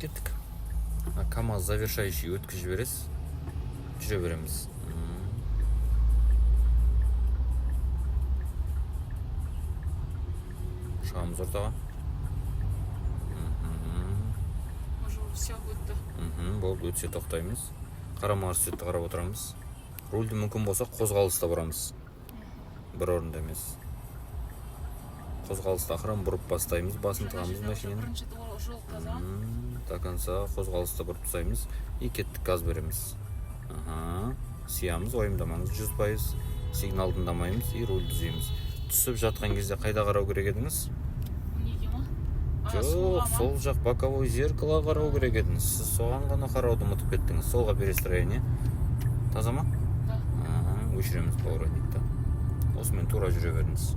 кеттік. КамАЗ завершающий өткізіп жібересіз, жүре береміз. Шығамыз ортаға. Уже все өтті. Болды, өтсе тоқтаймыз. Қарама-қарсы сөйтті қарап отырамыз. Рульді мүмкін болса қозғалыста бұрамыз. Бір орында емес. Қозғалыста ақырын бұрып бастаймыз, басын тығамыз машинені. Бірінші жол таза. До конца қозғалыста бұрып тастаймыз и кеттік, газ береміз. Сиямыз, ойымдамаңыз 100%, сигналды дамаймыз и рульді түзейміз. Түсіп жатқан кезде қайда қарау керек едіңіз? Неге ма? Жоқ, сол жақ боковой зеркало қарау керек едіңіз. Сіз соған ғана қарауды ұмытып кеттіңіз. Солға перестроение. Таза ма? Да. Өшіреміз поворотникті. Осымен тура жүре беріңіз.